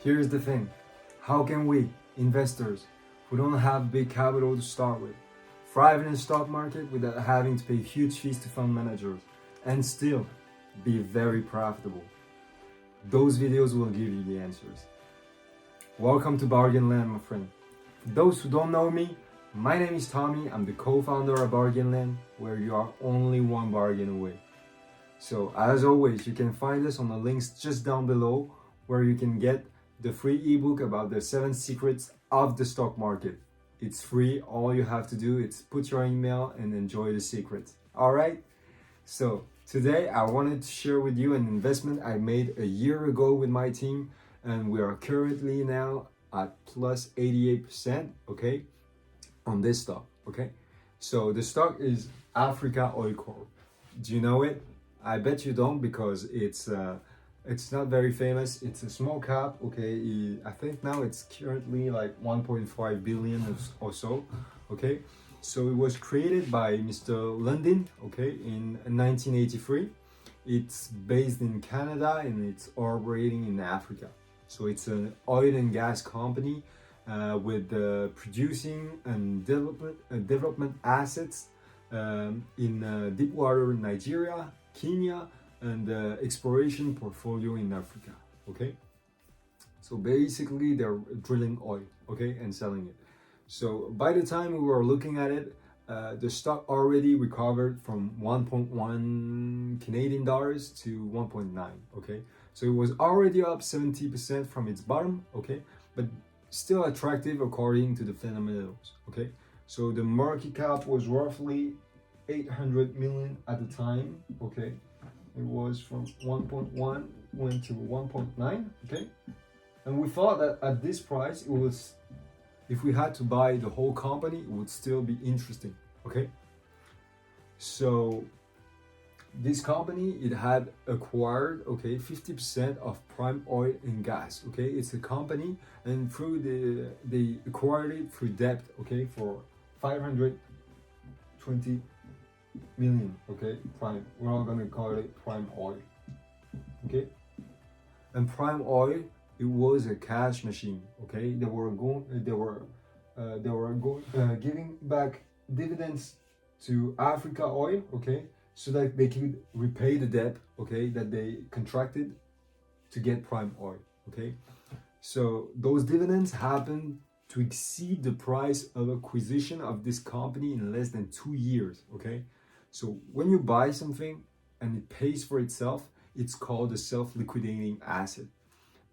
Here's the thing. How can we, investors, who don't have big capital to start with, thrive in the stock market without having to pay huge fees to fund managers and still be very profitable? Those videos will give you the answers. Welcome to Bargainland, my friend. For those who don't know me, my name is Tommy. I'm the co-founder of Bargainland, where you are only one bargain away. So as always, you can find us on the links just down below, where you can get the free ebook about the 7 secrets of the stock market. It's free. All you have to do is put your email and enjoy the secrets. All right. So today I wanted to share with you an investment I made a year ago with my team, and we are currently now at plus 88%, okay, on this stock, okay? So the stock is Africa Oil Corp. Do you know it? I bet you don't, because it's not very famous. It's a small cap, okay? I think now it's currently like 1.5 billion or so, okay? So it was created by Mr. London, okay, in 1983. It's based in Canada and it's operating in Africa. So it's an oil and gas company with producing and development assets in deepwater Nigeria, Kenya, and exploration portfolio in Africa, okay? So basically they're drilling oil, okay, and selling it. So by the time we were looking at it, the stock already recovered from 1.1 Canadian dollars to 1.9, okay? So it was already up 70% from its bottom, okay? But still attractive according to the fundamentals, okay? So the market cap was roughly 800 million at the time, okay? It was from 1.1 went to 1.9, okay? And we thought that at this price, it was, if we had to buy the whole company, it would still be interesting, okay? So this company, it had acquired, okay, 50% of Prime Oil and Gas, okay? It's a company, and they acquired it through debt, okay, for 520 million, okay? Prime, we're not gonna call it Prime Oil, okay? And Prime Oil, it was a cash machine, okay? They were giving back dividends to Africa Oil, okay, so that they could repay the debt, okay, that they contracted to get Prime Oil, okay? So those dividends happened to exceed the price of acquisition of this company in less than 2 years, okay? So when you buy something and it pays for itself, it's called a self-liquidating asset.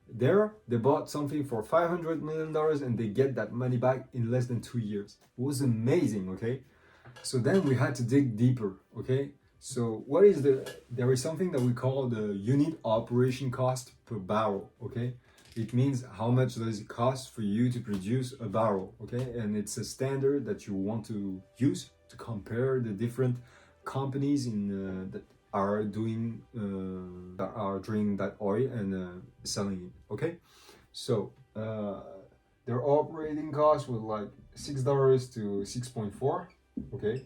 There, they bought something for $500 million and they get that money back in less than 2 years. It was amazing, okay? So then we had to dig deeper, okay? So there is something that we call the unit operation cost per barrel, okay? It means how much does it cost for you to produce a barrel, okay? And it's a standard that you want to use to compare the different companies that are drilling that oil and selling it, okay? So their operating cost was like $6 to 6.4, okay?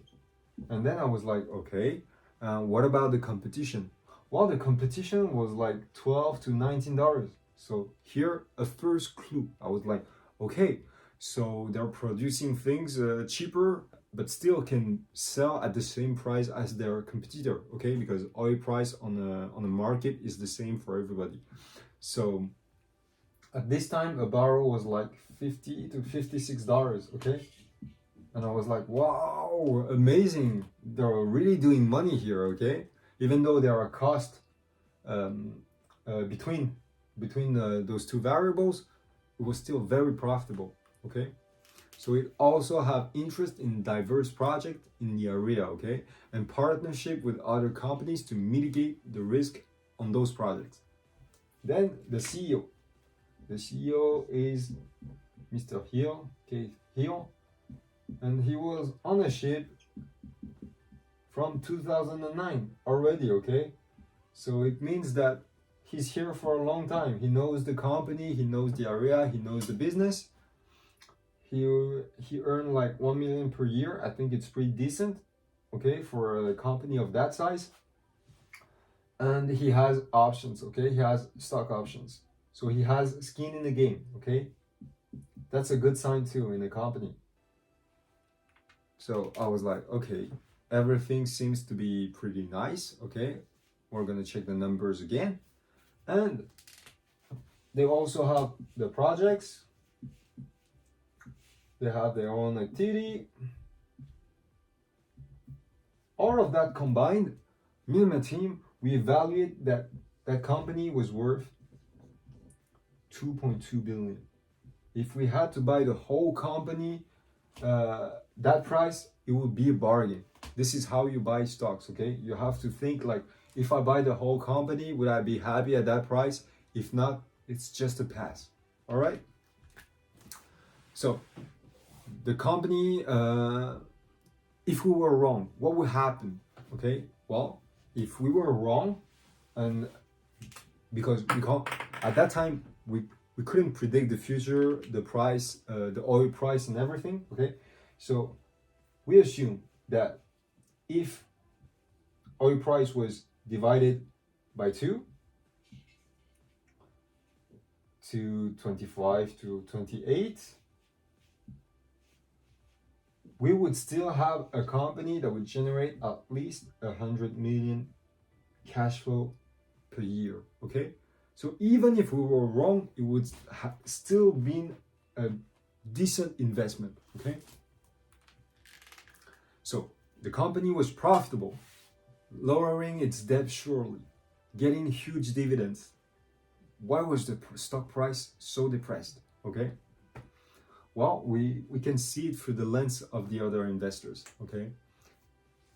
And then I was like, okay, what about the competition? Well, the competition was like $12 to $19. So here, a first clue. I was like, okay, so they're producing things cheaper, but still can sell at the same price as their competitor, okay? Because oil price on the market is the same for everybody. So at this time, a barrel was like $50 to $56, okay? And I was like, wow, amazing. They're really doing money here, okay? Even though there are costs between those two variables, it was still very profitable, okay? So it also have interest in diverse projects in the area, okay? And partnership with other companies to mitigate the risk on those projects. Then the CEO. The CEO is Mr. Hill, Keith Hill. And he was on a ship from 2009 already, okay? So it means that he's here for a long time. He knows the company, he knows the area, he knows the business. He earned like 1 million per year. I think it's pretty decent, okay, for a company of that size. And he has options, okay? He has stock options. So he has skin in the game, okay? That's a good sign too in a company. So I was like, okay, everything seems to be pretty nice, okay? We're gonna check the numbers again. And they also have the projects, they have their own activity. All of that combined, me and my team, we evaluate that that company was worth 2.2 billion. If we had to buy the whole company, that price, it would be a bargain. This is how you buy stocks, okay? You have to think like, if I buy the whole company, would I be happy at that price? If not, it's just a pass. All right? So, the company, if we were wrong, what would happen? Okay? Well, if we were wrong, and because we can't, at that time, we couldn't predict the future, the price, the oil price, and everything, okay? So, we assume that if oil price was divided by 2 to 25 to 28, we would still have a company that would generate at least 100 million cash flow per year, okay? So even if we were wrong, it would still been a decent investment, okay? So the company was profitable, lowering its debt surely, getting huge dividends. Why was the stock price so depressed? Okay. Well, we can see it through the lens of the other investors. Okay.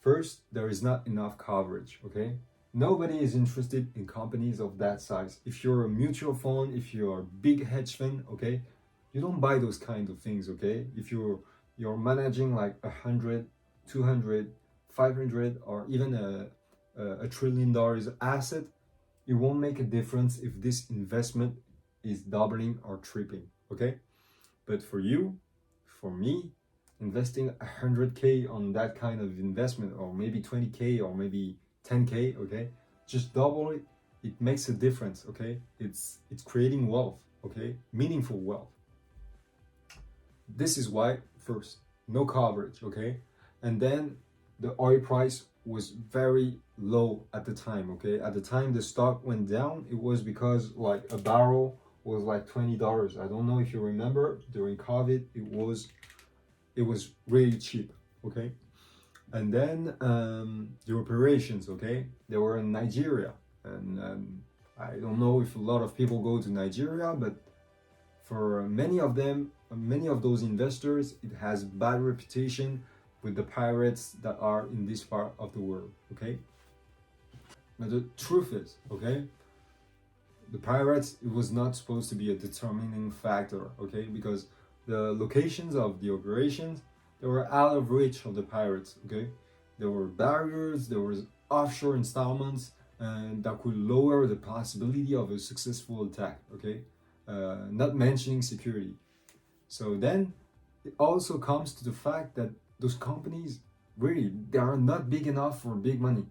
First, there is not enough coverage. Okay. Nobody is interested in companies of that size. If you're a mutual fund, if you're a big hedge fund, okay, you don't buy those kind of things. Okay. If you're managing like 100, 200, 500, or even a $1 trillion asset, it won't make a difference if this investment is doubling or tripling, okay? But for you, for me, investing 100K on that kind of investment, or maybe 20K, or maybe 10K, okay? Just double it, it makes a difference, okay? It's creating wealth, okay? Meaningful wealth. This is why, first, no coverage, okay? And then the oil price was very low at the time, okay? At the time the stock went down, it was because like a barrel was like $20. I don't know if you remember, during COVID, it was really cheap, okay? And then the operations, okay? They were in Nigeria. And I don't know if a lot of people go to Nigeria, but for many of them, many of those investors, it has bad reputation with the pirates that are in this part of the world, okay? But the truth is, okay, the pirates, it was not supposed to be a determining factor, okay? Because the locations of the operations, they were out of reach of the pirates, okay? There were barriers, there was offshore installments, and that could lower the possibility of a successful attack, okay? Not mentioning security. So then it also comes to the fact that those companies, really, they are not big enough for big money.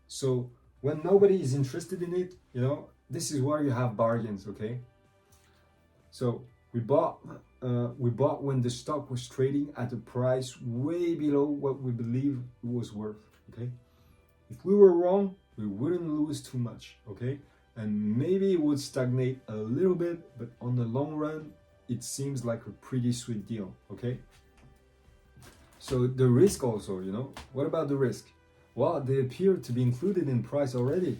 So when nobody is interested in it, you know, this is where you have bargains, okay? So we bought when the stock was trading at a price way below what we believe it was worth, okay? If we were wrong, we wouldn't lose too much, okay? And maybe it would stagnate a little bit, but on the long run, it seems like a pretty sweet deal, okay? So the risk also, you know, what about the risk? Well, they appear to be included in price already.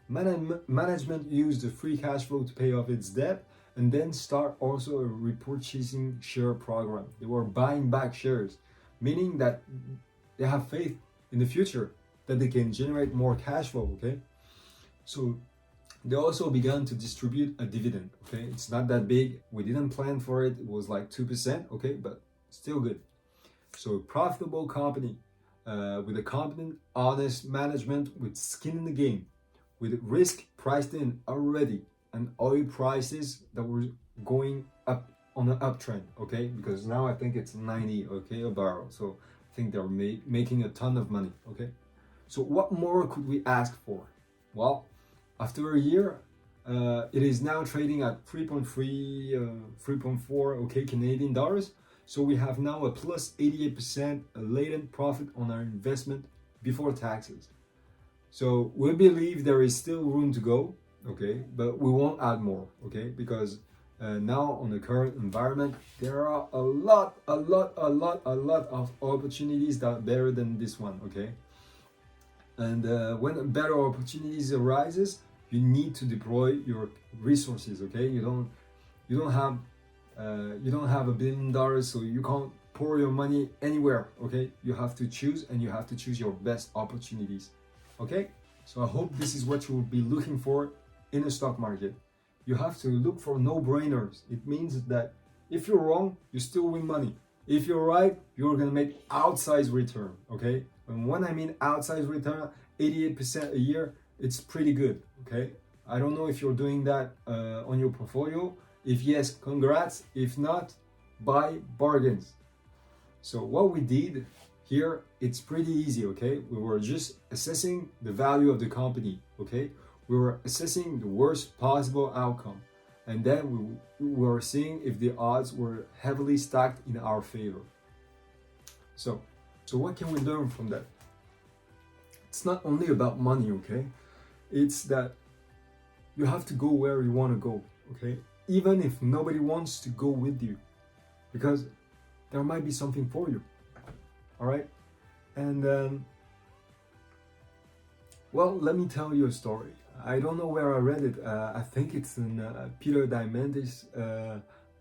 Management used the free cash flow to pay off its debt and then start also a repurchasing share program. They were buying back shares, meaning that they have faith in the future that they can generate more cash flow, okay? So they also began to distribute a dividend, okay? It's not that big. We didn't plan for it. It was like 2%, okay? But still good. So a profitable company with a competent, honest management with skin in the game, with risk priced in already, and oil prices that were going up on an uptrend, okay? Because now I think it's 90, okay, a barrel. So I think they're making a ton of money, okay? So what more could we ask for? Well, after a year, It is now trading at 3.3, 3.4, okay, Canadian dollars. So we have now a plus 88% latent profit on our investment before taxes. So we believe there is still room to go, okay, but we won't add more, okay, because now on the current environment, there are a lot of opportunities that are better than this one, okay. And when better opportunities arises, you need to deploy your resources, okay. You don't have $1 billion, so you can't pour your money anywhere, okay. You have to choose, and you have to choose your best opportunities, okay. So I hope this is what you will be looking for in a stock market. You have to look for no-brainers. It means that if you're wrong, you still win money. If you're right, you're gonna make outsized return, okay? And when I mean outsized return, 88% a year, it's pretty good, okay? I don't know if you're doing that on your portfolio. If yes, congrats. If not, buy bargains. So what we did here, it's pretty easy, okay? We were just assessing the value of the company, okay? We were assessing the worst possible outcome, and then we were seeing if the odds were heavily stacked in our favor. So what can we learn from that? It's not only about money, okay? It's that you have to go where you want to go, okay? Even if nobody wants to go with you, because there might be something for you, all right? And well, let me tell you a story. I don't know where I read it. I think it's in Peter Diamandis'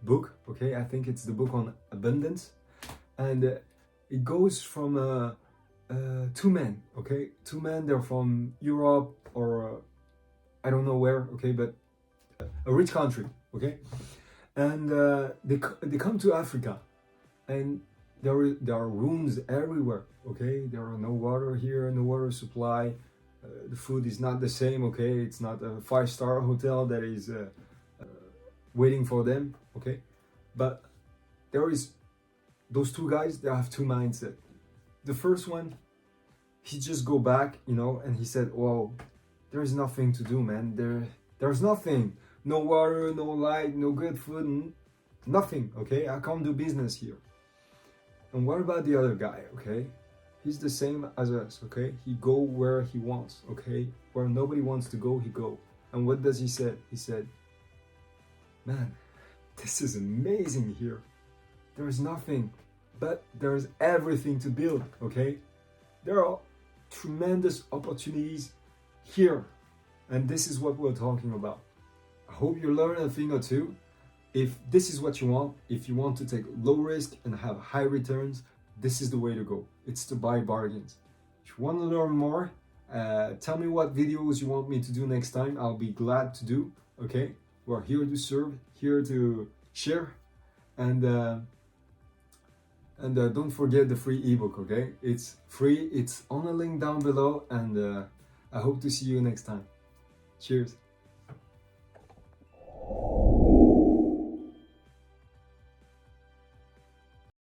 book, okay? I think it's the book on abundance. And it goes from two men, okay? Two men, they're from Europe or I don't know where, okay? But a rich country, okay? And they come to Africa, and there are rooms everywhere, okay? There are no water here, no water supply. The food is not the same, okay? It's not a 5-star hotel that is waiting for them, okay? But there is those two guys, they have two mindsets. The first one, he just go back, you know, and he said, "Whoa, there's nothing to do, man. There's nothing. No water, no light, no good food, nothing, okay? I can't do business here." And what about the other guy, okay? He's the same as us, okay? He go where he wants, okay? Where nobody wants to go, he go. And what does he say? He said, "Man, this is amazing here. There is nothing, but there is everything to build, okay? There are tremendous opportunities here." And this is what we're talking about. I hope you learn a thing or two. If this is what you want, if you want to take low risk and have high returns, this is the way to go. It's to buy bargains. If you want to learn more, tell me what videos you want me to do next time. I'll be glad to do, okay? We're here to serve, here to share. And don't forget the free ebook, okay? It's free, it's on a link down below, and I hope to see you next time. Cheers.